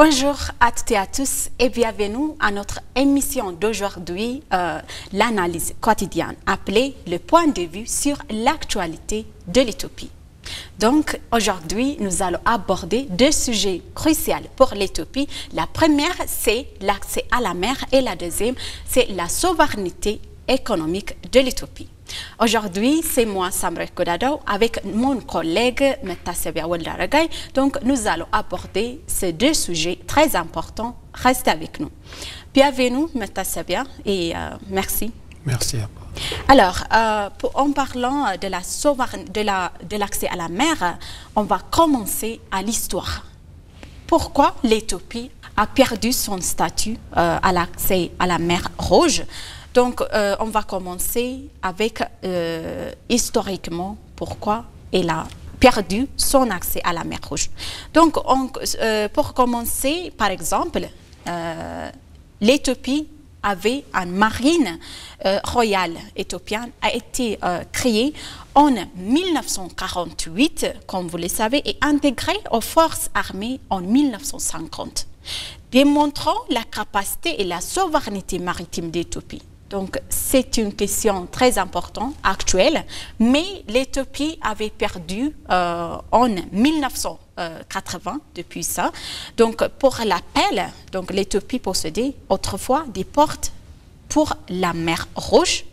Bonjour à toutes et à tous et bienvenue à notre émission d'aujourd'hui, l'analyse quotidienne appelée le point de vue sur l'actualité de l'Éthiopie. Donc aujourd'hui, nous allons aborder deux sujets cruciaux pour l'Éthiopie. La première, c'est l'accès à la mer et la deuxième, c'est la souveraineté économique de l'Éthiopie. Aujourd'hui, c'est moi, Samre Kodado, avec mon collègue Metasebia Weldaragay. Donc, nous allons aborder ces deux sujets très importants. Restez avec nous. Bienvenue, Metasebia, et merci. Merci. Alors, en parlant de l'accès à la mer, on va commencer à l'histoire. Pourquoi l'Éthiopie a perdu son statut à l'accès à la mer Rouge? Donc, on va commencer avec historiquement pourquoi elle a perdu son accès à la mer Rouge. Donc, pour commencer, par exemple, l'Éthiopie avait une marine royale éthiopienne a été créée en 1948, comme vous le savez, et intégrée aux forces armées en 1950, démontrant la capacité et la souveraineté maritime d'Éthiopie. Donc, c'est une question très importante, actuelle, mais l'Éthiopie avait perdu en 1980 depuis ça. Donc, pour l'appel, l'Éthiopie possédait autrefois des portes pour la mer Rouge,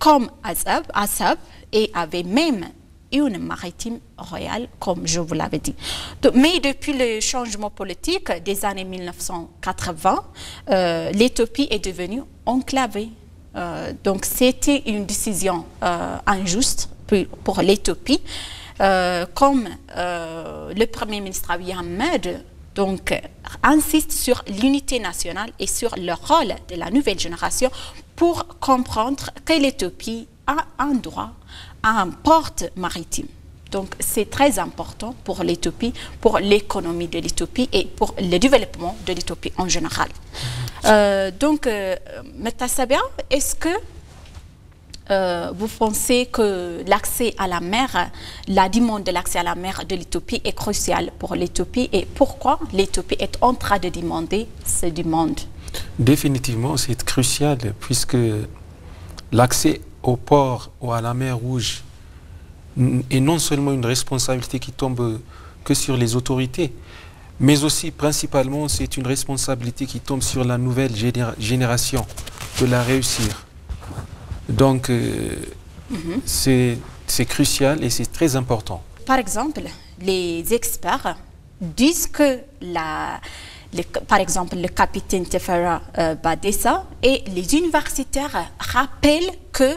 comme Assab, et avait même une maritime royale, comme je vous l'avais dit. Mais depuis le changement politique des années 1980, l'Éthiopie est devenue enclavée. Donc, c'était une décision injuste pour l'Éthiopie. Comme le Premier ministre Abiy Ahmed insiste sur l'unité nationale et sur le rôle de la nouvelle génération pour comprendre que l'Éthiopie a un droit à un port maritime. Donc, c'est très important pour l'Éthiopie, pour l'économie de l'Éthiopie et pour le développement de l'Éthiopie en général. Metasebia, est-ce que vous pensez que l'accès à la mer, la demande de l'accès à la mer de l'Éthiopie est cruciale pour l'Éthiopie et pourquoi l'Éthiopie est en train de demander cette demande? Définitivement, c'est crucial puisque l'accès au port ou à la mer Rouge est non seulement une responsabilité qui tombe que sur les autorités, mais aussi principalement c'est une responsabilité qui tombe sur la nouvelle génération de la réussir. Donc c'est crucial et c'est très important. Par exemple, les experts disent que par exemple, le capitaine Tefera Badessa et les universitaires rappellent que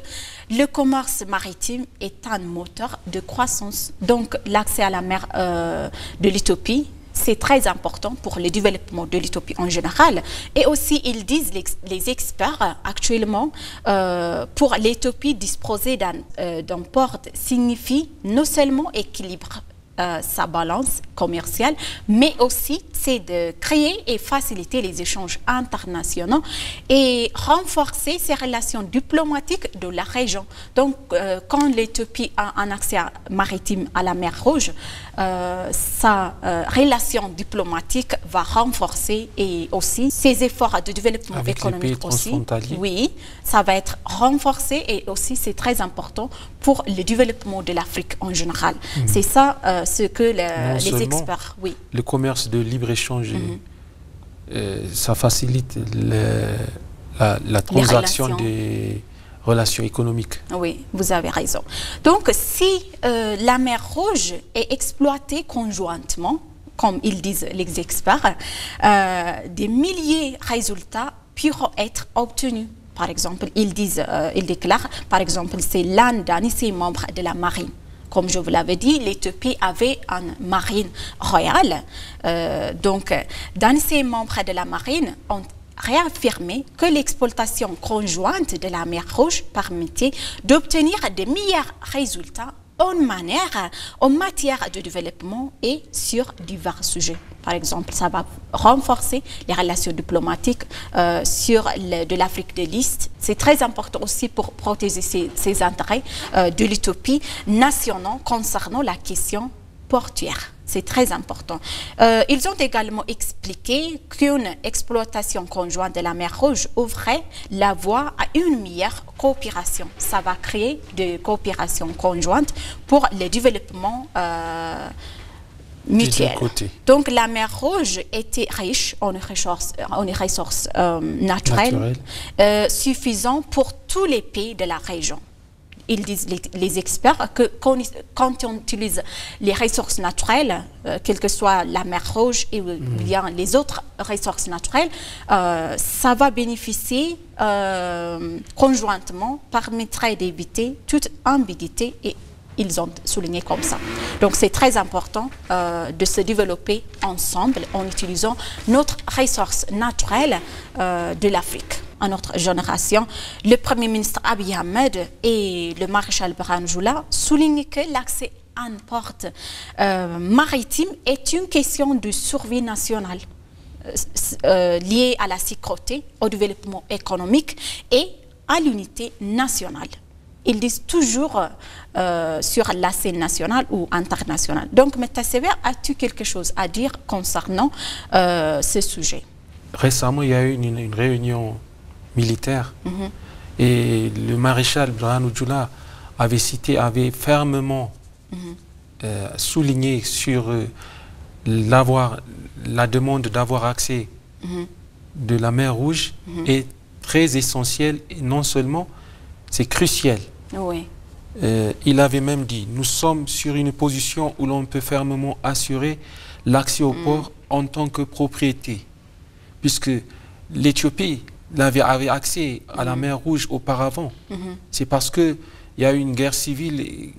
le commerce maritime est un moteur de croissance. Donc, l'accès à la mer de l'Éthiopie, c'est très important pour le développement de l'Éthiopie en général. Et aussi, ils disent, les experts, actuellement, pour l'Éthiopie, disposer d'un port signifie non seulement équilibre sa balance commerciale, mais aussi c'est de créer et faciliter les échanges internationaux et renforcer ses relations diplomatiques de la région. Donc, quand l'Éthiopie a un accès maritime à la mer Rouge, sa relation diplomatique va renforcer et aussi ses efforts de développement avec économique aussi. Oui, ça va être renforcé et aussi c'est très important pour le développement de l'Afrique en général. C'est ça ce que les experts... Oui. Le commerce de libre-échange, ça facilite la transaction des relations économiques. Oui, vous avez raison. Donc, si la mer Rouge est exploitée conjointement, comme ils disent les experts, des milliers de résultats pourront être obtenus. Par exemple, ils déclarent, par exemple, c'est l'un des membres de la marine. Comme je vous l'avais dit, l'Éthiopie avait une marine royale. Donc, dans ces membres de la marine ont réaffirmé que l'exploitation conjointe de la mer Rouge permettait d'obtenir de meilleurs résultats en matière de développement et sur divers sujets. Par exemple, ça va renforcer les relations diplomatiques de l'Afrique de l'Est. C'est très important aussi pour protéger ses intérêts de l'Éthiopie nationaux concernant la question portuaire. C'est très important. Ils ont également expliqué qu'une exploitation conjointe de la mer Rouge ouvrait la voie à une meilleure coopération. Ça va créer des coopérations conjointes pour le développement mutuel. Donc la mer Rouge était riche en ressources naturelles suffisantes pour tous les pays de la région. Ils disent, les experts, que quand on utilise les ressources naturelles, quelle que soit la mer Rouge et bien les autres ressources naturelles, ça va bénéficier conjointement, permettrait d'éviter toute ambiguïté et ils ont souligné comme ça. Donc c'est très important de se développer ensemble en utilisant notre ressource naturelle de l'Afrique. À notre génération, le Premier ministre Abiy Ahmed et le maréchal Birhanu Jula soulignent que l'accès à une porte maritime est une question de survie nationale liée à la sécurité, au développement économique et à l'unité nationale. Ils disent toujours sur la scène nationale ou internationale. Donc, M. Sever, as-tu quelque chose à dire concernant ce sujet? Récemment, il y a eu une réunion militaire et le maréchal Birhanu Jula avait fermement souligné sur la demande d'avoir accès de la mer Rouge est très essentielle et non seulement, c'est crucial. Oui. Il avait même dit, nous sommes sur une position où l'on peut fermement assurer l'accès au port en tant que propriété, puisque l'Éthiopie avait accès à la mer Rouge auparavant. C'est parce qu'il y a eu une guerre civile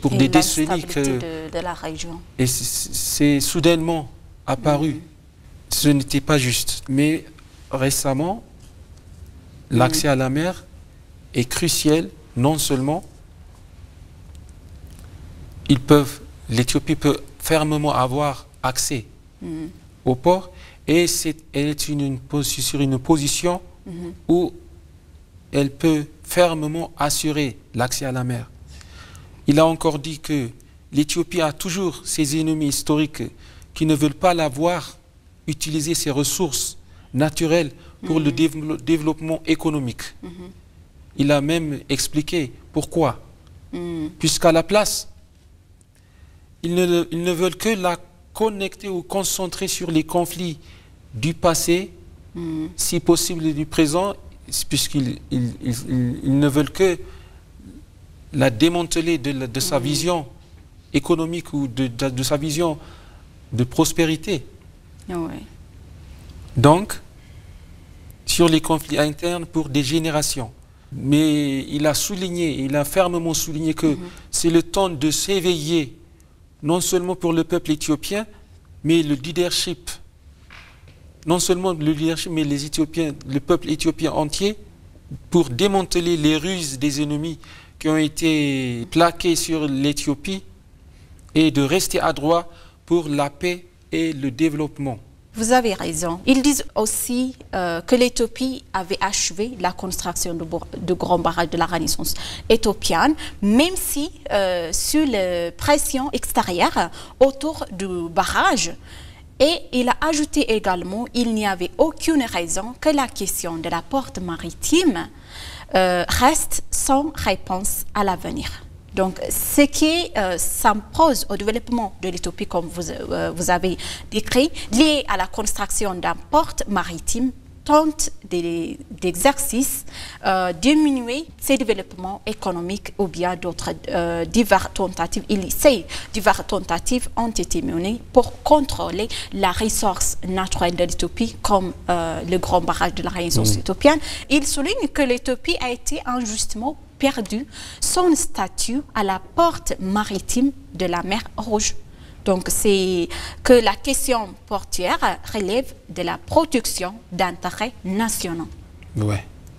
pour des décennies de la région. Et c'est soudainement apparu. Ce n'était pas juste. Mais récemment, l'accès à la mer est crucial. Non seulement l'Éthiopie peut fermement avoir accès au port, et elle est sur une position où elle peut fermement assurer l'accès à la mer. Il a encore dit que l'Éthiopie a toujours ses ennemis historiques qui ne veulent pas la voir utiliser ses ressources naturelles pour le développement économique. Il a même expliqué pourquoi. Puisqu'à la place, ils ne veulent que la connecter ou concentrer sur les conflits du passé, si possible du présent, puisqu'ils ne veulent que la démanteler de sa vision économique ou de sa vision de prospérité. Donc, sur les conflits internes pour des générations. Mais il a fermement souligné que c'est le temps de s'éveiller, non seulement pour le peuple éthiopien, mais le leadership. Non seulement le leadership, mais le peuple éthiopien entier, pour démanteler les ruses des ennemis qui ont été plaqués sur l'Éthiopie et de rester adroit pour la paix et le développement. Vous avez raison. Ils disent aussi que l'Éthiopie avait achevé la construction de grands barrages de la Renaissance éthiopienne, même si sous la pression extérieure autour du barrage. Et il a ajouté également qu'il n'y avait aucune raison que la question de la porte maritime reste sans réponse à l'avenir. Donc, ce qui s'impose au développement de l'Éthiopie, comme vous avez décrit, lié à la construction d'un port maritime, tente d'exercice diminuer ces développements économiques ou bien d'autres diverses tentatives. Ces diverses tentatives ont été menées pour contrôler la ressource naturelle de l'Éthiopie, comme le grand barrage de la Renaissance éthiopienne. Il souligne que l'Éthiopie a été injustement perdu son statut à la porte maritime de la mer Rouge. Donc, c'est que la question portuaire relève de la protection d'intérêts nationaux.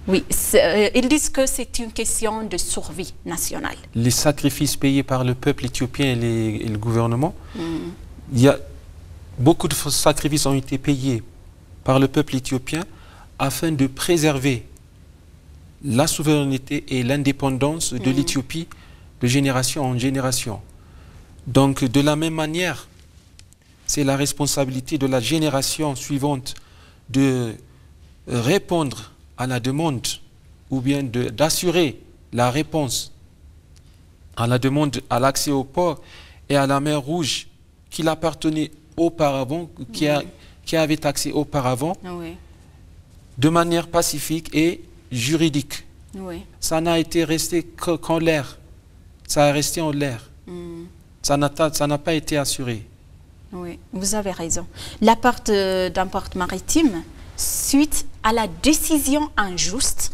Oui, ils disent que c'est une question de survie nationale. Les sacrifices payés par le peuple éthiopien et le gouvernement, beaucoup de sacrifices ont été payés par le peuple éthiopien afin de préserver la souveraineté et l'indépendance de l'Éthiopie de génération en génération. Donc, de la même manière, c'est la responsabilité de la génération suivante de répondre à la demande ou bien d'assurer la réponse à la demande à l'accès au port et à la mer Rouge qu'il appartenait auparavant, qui avait accès auparavant, de manière pacifique et juridique. Ça n'a été resté qu'en l'air. Ça a resté en l'air. Ça n'a pas été assuré. Oui, vous avez raison. La part d'un port maritime, suite à la décision injuste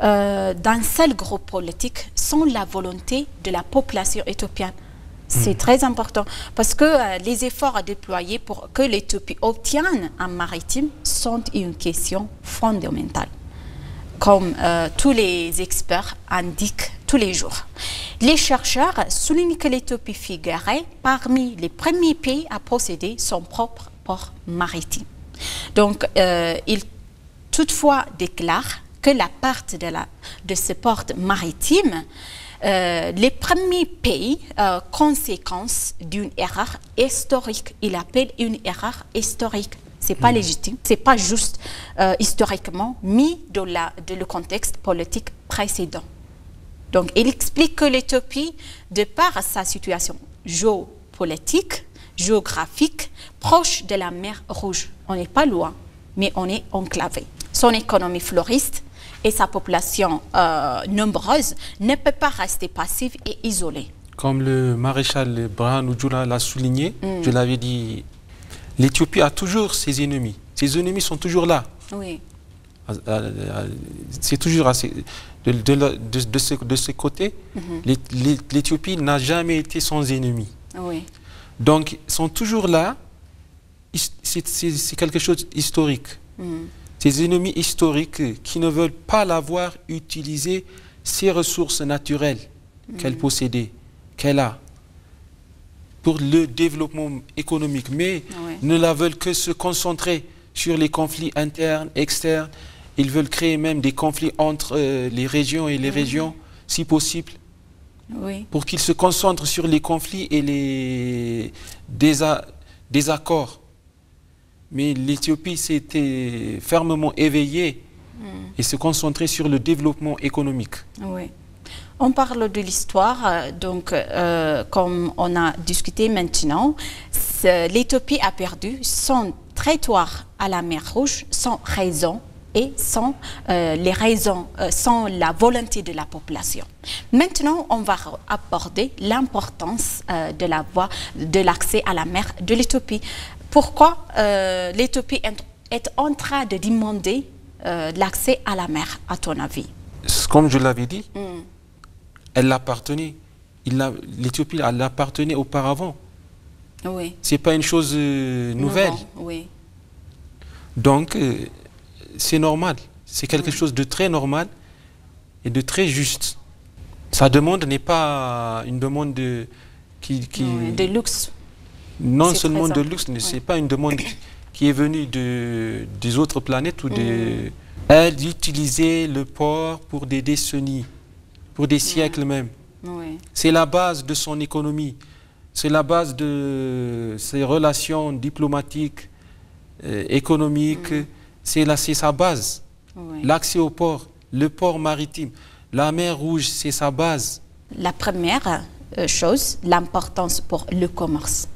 d'un seul groupe politique sans la volonté de la population éthiopienne. C'est très important parce que les efforts déployés pour que l'Éthiopie obtienne un maritime sont une question fondamentale, comme tous les experts indiquent tous les jours. Les chercheurs soulignent que l'Éthiopie figurait parmi les premiers pays à posséder son propre port maritime. Donc, ils toutefois déclarent que la part de ce port maritime, les premiers pays, conséquence d'une erreur historique, il appelle une erreur historique. C'est pas légitime, c'est pas juste historiquement mis dans le contexte politique précédent. Donc, il explique que l'Éthiopie, de par sa situation géopolitique, géographique, proche de la mer Rouge, on n'est pas loin, mais on est enclavé. Son économie floriste et sa population nombreuse ne peut pas rester passive et isolée. Comme le maréchal Birhanu Jula l'a souligné, je l'avais dit, l'Éthiopie a toujours ses ennemis. Ses ennemis sont toujours là. Oui. C'est toujours de ce côté. L'Éthiopie n'a jamais été sans ennemis. Oui. Donc, ils sont toujours là. C'est quelque chose d'historique. Ces ennemis historiques qui ne veulent pas l'avoir utilisé ses ressources naturelles qu'elle possédait, qu'elle a, pour le développement économique, mais ne la veulent que se concentrer sur les conflits internes, externes. Ils veulent créer même des conflits entre les régions et les régions, si possible, pour qu'ils se concentrent sur les conflits et les désaccords. Mais l'Éthiopie s'était fermement éveillée et se concentrait sur le développement économique. Oui. On parle de l'histoire, donc comme on a discuté maintenant, l'Éthiopie a perdu son territoire à la mer Rouge sans raison et sans sans la volonté de la population. Maintenant, on va aborder l'importance de l'accès à la mer de l'Éthiopie. Pourquoi l'Éthiopie est en train de demander l'accès à la mer, à ton avis? Comme je l'avais dit, elle l'appartenait. L'Éthiopie, elle l'appartenait auparavant. Oui. Ce n'est pas une chose nouvelle. Oui. Donc, c'est normal. C'est quelque chose de très normal et de très juste. Sa demande n'est pas une demande de luxe. Non seulement de luxe, ce n'est pas une demande qui est venue des autres planètes ou elle utilisait le port pour des décennies, pour des siècles même. C'est la base de son économie, c'est la base de ses relations diplomatiques, économiques, c'est sa base. L'accès au port, le port maritime, la mer Rouge, c'est sa base. La première chose, l'importance pour le commerce.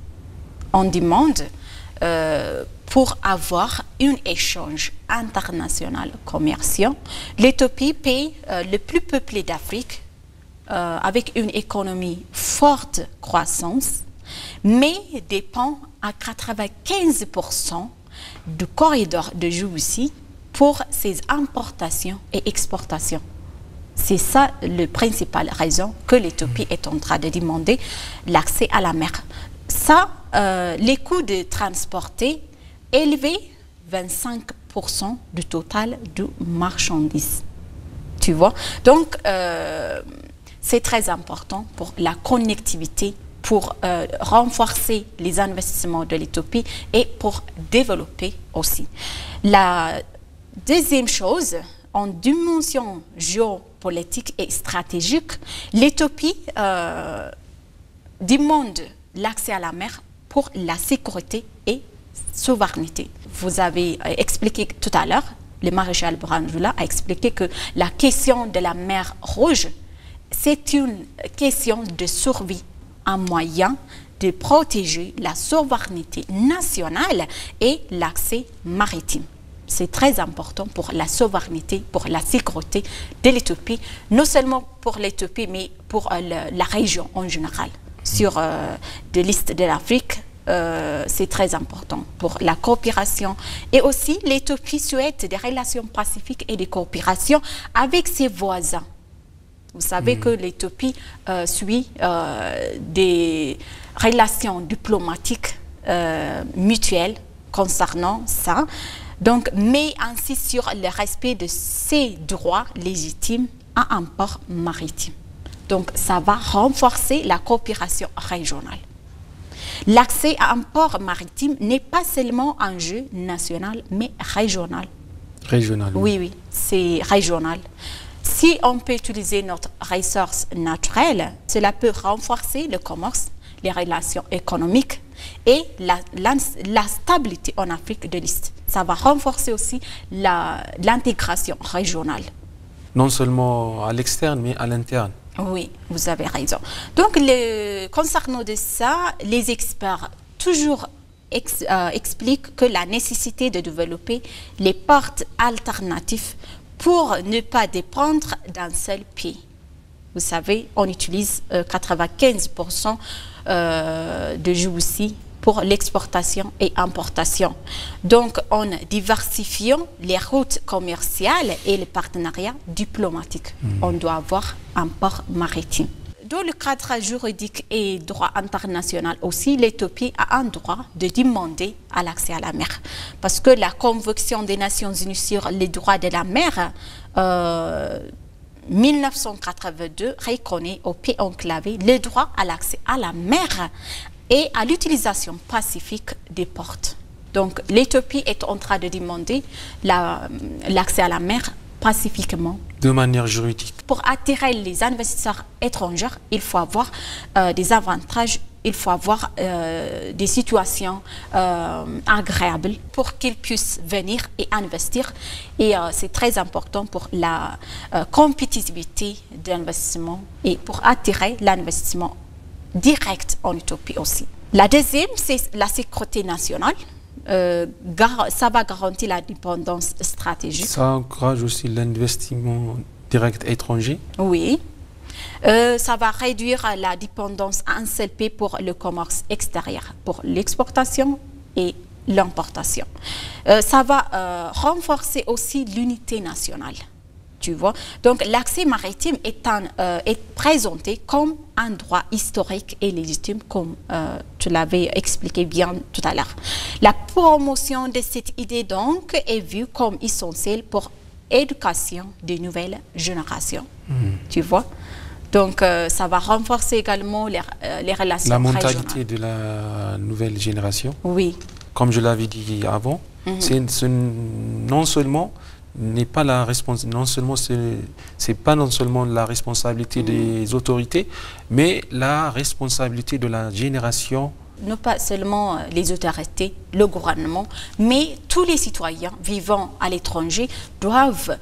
On demande pour avoir un échange international commercial, l'Éthiopie, pays le plus peuplé d'Afrique, avec une économie forte croissance, mais dépend à 95% du corridor de Djibouti pour ses importations et exportations. C'est ça la principale raison que l'Éthiopie est en train de demander l'accès à la mer. Ça, les coûts de transporter élevés 25% du total de marchandises. Tu vois? Donc, c'est très important pour la connectivité, pour renforcer les investissements de l'Éthiopie et pour développer aussi. La deuxième chose, en dimension géopolitique et stratégique, l'Éthiopie demande l'accès à la mer pour la sécurité et souveraineté. Vous avez expliqué tout à l'heure, le maréchal Branjoula a expliqué que la question de la mer Rouge, c'est une question de survie, un moyen de protéger la souveraineté nationale et l'accès maritime. C'est très important pour la souveraineté, pour la sécurité de l'Éthiopie, non seulement pour l'Éthiopie, mais pour la région en général. Sur de l'Est de l'Afrique, c'est très important pour la coopération. Et aussi, l'Éthiopie souhaite des relations pacifiques et de coopération avec ses voisins. Vous savez que l'Éthiopie suit des relations diplomatiques mutuelles concernant ça. Donc, mais insiste sur le respect de ses droits légitimes à un port maritime. Donc, ça va renforcer la coopération régionale. L'accès à un port maritime n'est pas seulement un jeu national, mais régional. Régional. Oui, oui, c'est régional. Si on peut utiliser notre ressource naturelle, cela peut renforcer le commerce, les relations économiques et la stabilité en Afrique de l'Est. Ça va renforcer aussi l'intégration régionale. Non seulement à l'externe, mais à l'interne. Oui, vous avez raison. Donc, concernant de ça, les experts toujours expliquent que la nécessité de développer les ports alternatifs pour ne pas dépendre d'un seul pays. Vous savez, on utilise 95% de Djibouti pour l'exportation et importation. Donc, en diversifiant les routes commerciales et les partenariats diplomatiques, on doit avoir un port maritime. Dans le cadre juridique et droit international aussi, l'Éthiopie a un droit de demander à l'accès à la mer. Parce que la Convention des Nations Unies sur les droits de la mer, 1982, reconnaît aux pays enclavés le droit à l'accès à la mer et à l'utilisation pacifique des ports. Donc, l'Éthiopie est en train de demander l'accès à la mer pacifiquement. De manière juridique. Pour attirer les investisseurs étrangers, il faut avoir des avantages, il faut avoir des situations agréables pour qu'ils puissent venir et investir. Et c'est très important pour la compétitivité de l'investissement et pour attirer l'investissement direct en Éthiopie aussi. La deuxième, c'est la sécurité nationale. Ça va garantir la dépendance stratégique. Ça encourage aussi l'investissement direct étranger. Oui. Ça va réduire la dépendance à un seul pays pour le commerce extérieur, pour l'exportation et l'importation. Ça va renforcer aussi l'unité nationale. Tu vois? Donc, l'accès maritime est présenté comme un droit historique et légitime, comme tu l'avais expliqué bien tout à l'heure. La promotion de cette idée, donc, est vue comme essentielle pour l'éducation des nouvelles générations. Tu vois? Donc, ça va renforcer également les relations La régionales. mentalité de la nouvelle génération. Oui. Comme je l'avais dit avant, non seulement la responsabilité des autorités, mais la responsabilité de la génération. Non pas seulement les autorités, le gouvernement, mais tous les citoyens vivant à l'étranger doivent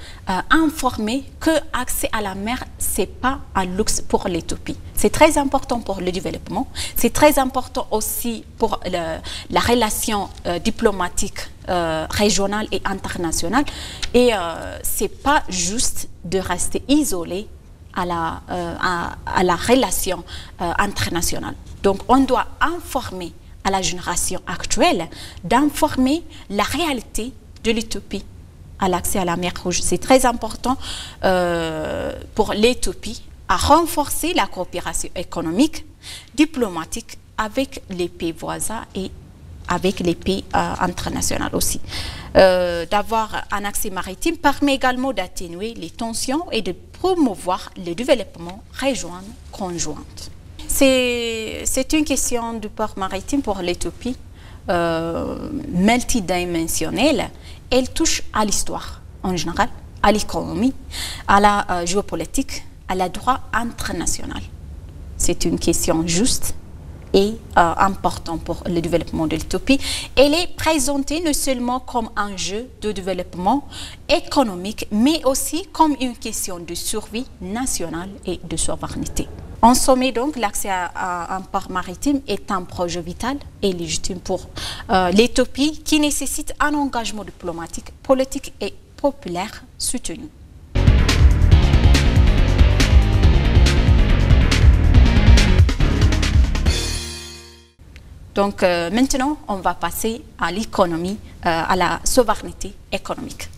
informer que l'accès à la mer, ce n'est pas un luxe pour l'Éthiopie. C'est très important pour le développement, c'est très important aussi pour la relation diplomatique régionale et internationale. Et ce n'est pas juste de rester isolé à la relation internationale. Donc, on doit informer à la génération actuelle d'informer la réalité de l'Éthiopie à l'accès à la mer Rouge. C'est très important pour l'Éthiopie à renforcer la coopération économique, diplomatique avec les pays voisins et avec les pays internationaux aussi. D'avoir un accès maritime permet également d'atténuer les tensions et de promouvoir le développement régional conjoint. C'est une question du port maritime pour l'Éthiopie multidimensionnelle. Elle touche à l'histoire en général, à l'économie, à la géopolitique, à la droit international. C'est une question juste est important pour le développement de l'Éthiopie. Elle est présentée non seulement comme un jeu de développement économique, mais aussi comme une question de survie nationale et de souveraineté. En sommet, donc, l'accès à un port maritime est un projet vital et légitime pour l'Éthiopie qui nécessite un engagement diplomatique, politique et populaire soutenu. Donc maintenant, on va passer à l'économie, à la souveraineté économique.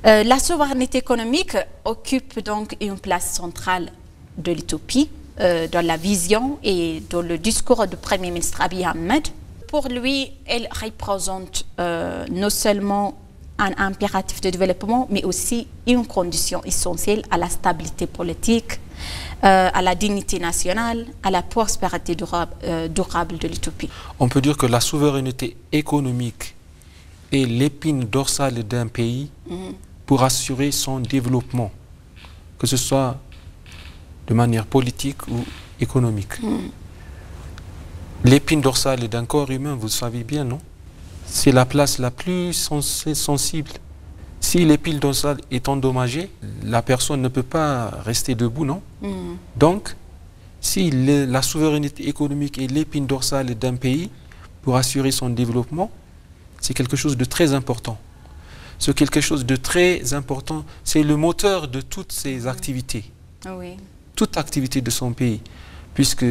La souveraineté économique occupe donc une place centrale de l'Éthiopie dans la vision et dans le discours du Premier ministre Abiy Ahmed. Pour lui, elle représente non seulement un impératif de développement, mais aussi une condition essentielle à la stabilité politique, à la dignité nationale, à la prospérité durable de l'Éthiopie. On peut dire que la souveraineté économique est l'épine dorsale d'un pays pour assurer son développement, que ce soit de manière politique ou économique. L'épine dorsale d'un corps humain, vous le savez bien, non? C'est la place la plus sensible. Si l'épine dorsale est endommagée, la personne ne peut pas rester debout, non? Donc, si la souveraineté économique est l'épine dorsale d'un pays pour assurer son développement, c'est quelque chose de très important. Ce quelque chose de très important, c'est le moteur de toutes ses activités. Oui. Toute activité de son pays, puisque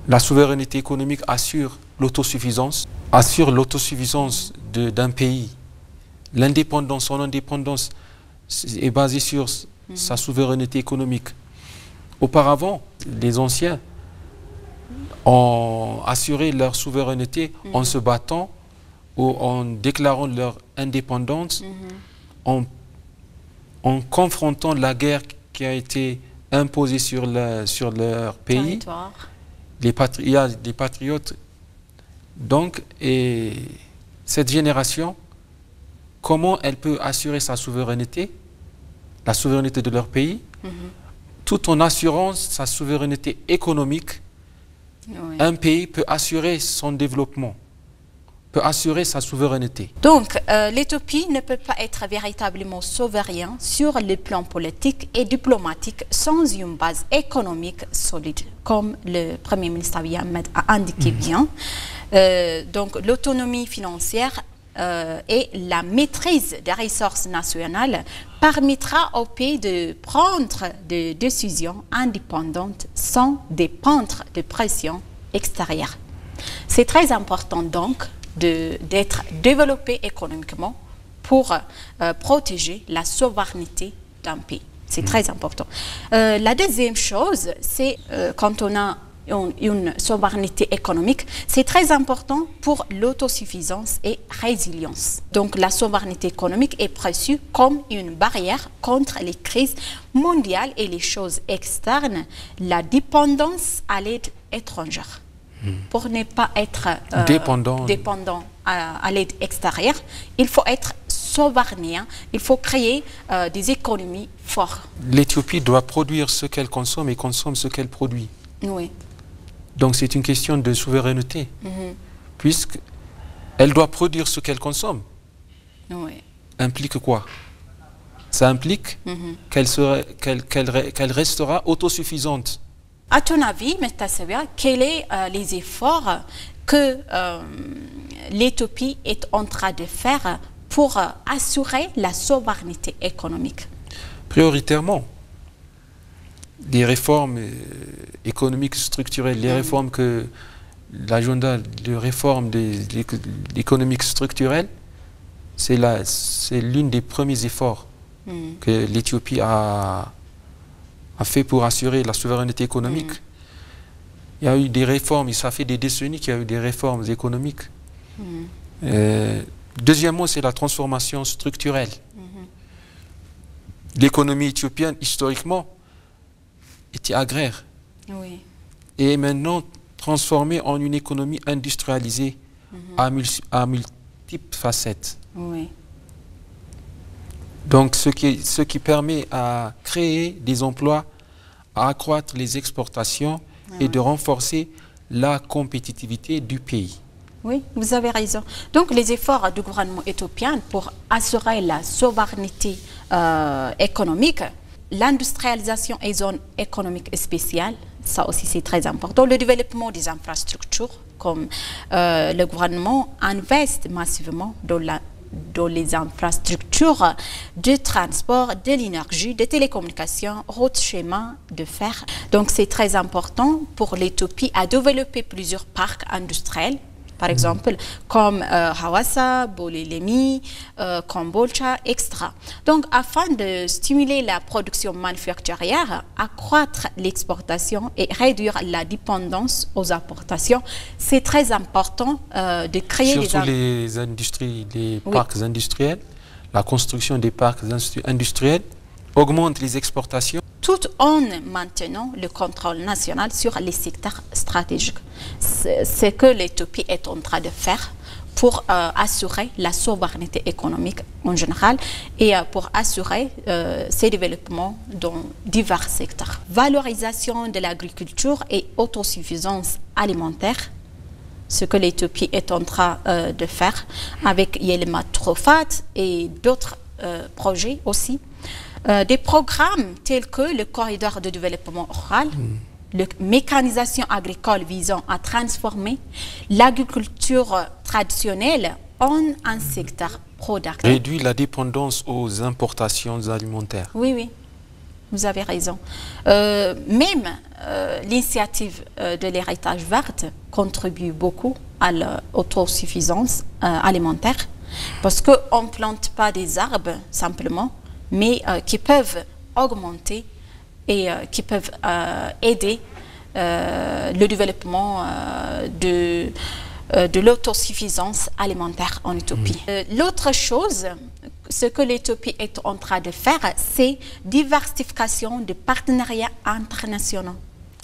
la souveraineté économique assure l'autosuffisance d'un pays. L'indépendance, son indépendance est basée sur sa souveraineté économique. Auparavant, les anciens ont assuré leur souveraineté en se battant ou en déclarant leur indépendance, en confrontant la guerre qui a été imposée sur leur pays. Il y a des patriotes. Donc, et cette génération, comment elle peut assurer sa souveraineté, la souveraineté de leur pays, tout en assurant sa souveraineté économique? Un pays peut assurer son développement, peut assurer sa souveraineté. Donc, l'Éthiopie ne peut pas être véritablement souveraine sur le plan politique et diplomatique sans une base économique solide, comme le Premier ministre Abiy Ahmed a indiqué bien. Donc, l'autonomie financière et la maîtrise des ressources nationales permettra au pays de prendre des décisions indépendantes sans dépendre de pressions extérieures. C'est très important donc d'être développé économiquement pour protéger la souveraineté d'un pays. C'est très important. La deuxième chose, c'est quand on a une souveraineté économique, c'est très important pour l'autosuffisance et résilience. Donc la souveraineté économique est perçue comme une barrière contre les crises mondiales et les choses externes, la dépendance à l'aide étrangère. Pour ne pas être dépendant à l'aide extérieure, il faut être souverain, il faut créer des économies fortes. L'Éthiopie doit produire ce qu'elle consomme et consomme ce qu'elle produit. Oui. Donc c'est une question de souveraineté, puisqu'elle doit produire ce qu'elle consomme. Oui. Implique quoi? Ça implique qu'elle restera autosuffisante. À ton avis, Metasevia, quels sont les efforts que l'Éthiopie est en train de faire pour assurer la souveraineté économique? Prioritairement, des réformes économiques structurelles, les réformes que l'agenda de réforme économiques structurelles, c'est l'une des premiers efforts que l'Éthiopie a fait pour assurer la souveraineté économique. Il y a eu des réformes, ça fait des décennies qu'il y a eu des réformes économiques. Deuxièmement, c'est la transformation structurelle. L'économie éthiopienne, historiquement, était agraire. Oui. Et maintenant transformée en une économie industrialisée à multiples facettes. Oui. Donc ce qui permet à créer des emplois, à accroître les exportations et de renforcer la compétitivité du pays. Oui, vous avez raison. Donc, les efforts du gouvernement éthiopien pour assurer la souveraineté économique, l'industrialisation et zones économiques spéciales, ça aussi c'est très important. Le développement des infrastructures, comme le gouvernement investit massivement dans les infrastructures de transport, de l'énergie, de télécommunications, routes, chemins de fer. Donc c'est très important pour l'Éthiopie à développer plusieurs parcs industriels, par exemple, comme Hawassa, Bolelemi, Kombolcha, etc. Donc, afin de stimuler la production manufacturière, accroître l'exportation et réduire la dépendance aux importations, c'est très important de créer surtout les industries, les parcs industriels, la construction des parcs industriels augmente les exportations. Tout en maintenant le contrôle national sur les secteurs stratégiques. C'est ce que l'Éthiopie est en train de faire pour assurer la souveraineté économique en général et pour assurer ses développements dans divers secteurs. Valorisation de l'agriculture et autosuffisance alimentaire, ce que l'Éthiopie est en train de faire avec Yelma Trofat et d'autres projets aussi. Des programmes tels que le corridor de développement rural, la mécanisation agricole visant à transformer l'agriculture traditionnelle en un secteur productif. Réduire la dépendance aux importations alimentaires. Oui, oui, vous avez raison. Même l'initiative de l'héritage vert contribue beaucoup à l'autosuffisance alimentaire parce qu'on ne plante pas des arbres simplement, mais qui peuvent augmenter et qui peuvent aider le développement de l'autosuffisance alimentaire en Éthiopie. L'autre chose, ce que l'Éthiopie est en train de faire, c'est diversification des partenariats internationaux.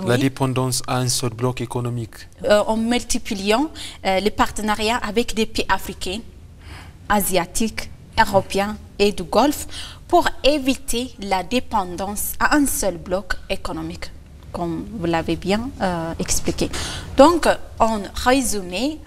La dépendance à un seul bloc économique. En multipliant les partenariats avec des pays africains, asiatiques, européens et du Golfe, pour éviter la dépendance à un seul bloc économique, comme vous l'avez bien expliqué. Donc, en résumé,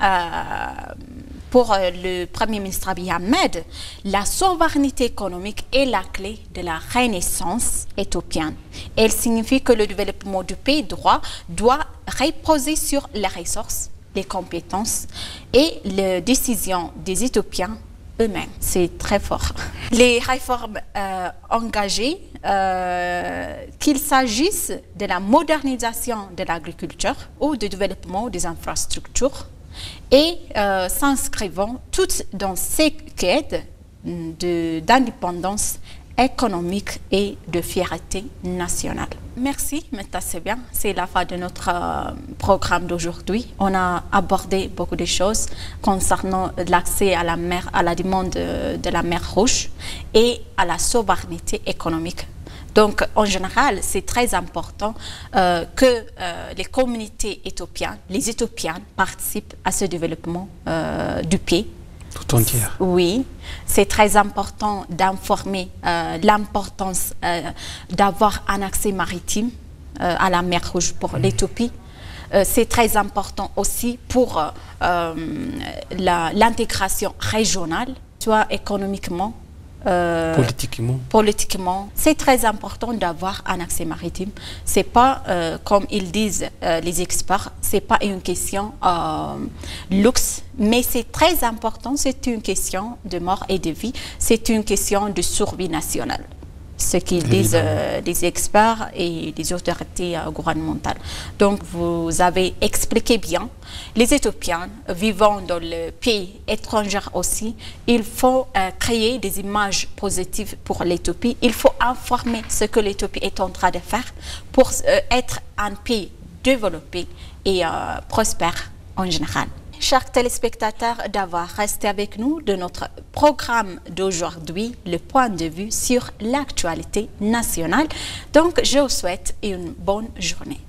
pour le Premier ministre Abiy Ahmed, la souveraineté économique est la clé de la renaissance éthiopienne. Elle signifie que le développement du pays droit doit reposer sur les ressources, les compétences et les décisions des Éthiopiens eux-mêmes. C'est très fort. Les réformes engagées, qu'il s'agisse de la modernisation de l'agriculture ou du développement des infrastructures, et s'inscrivant toutes dans ces quêtes d'indépendance économique et de fierté nationale. Merci, c'est bien. C'est la fin de notre programme d'aujourd'hui. On a abordé beaucoup de choses concernant l'accès à la mer, à la demande de la mer Rouge et à la souveraineté économique. Donc, en général, c'est très important que les communautés éthiopiennes, les Éthiopiens participent à ce développement du pays. Tout entière. Oui, c'est très important d'informer l'importance d'avoir un accès maritime à la mer Rouge pour l'Éthiopie. C'est très important aussi pour l'intégration régionale, soit économiquement, politiquement. C'est très important d'avoir un accès maritime. C'est pas, comme ils disent les experts, c'est pas une question luxe, mais c'est très important, c'est une question de mort et de vie, c'est une question de survie nationale. Ce qu'ils disent les experts et les autorités gouvernementales. Donc, vous avez expliqué bien, les Éthiopiens vivant dans le pays étranger aussi, il faut créer des images positives pour l'Éthiopie. Il faut informer ce que l'Éthiopie est en train de faire pour être un pays développé et prospère en général. Chers téléspectateurs, d'avoir resté avec nous de notre programme d'aujourd'hui, le point de vue sur l'actualité nationale. Donc, je vous souhaite une bonne journée.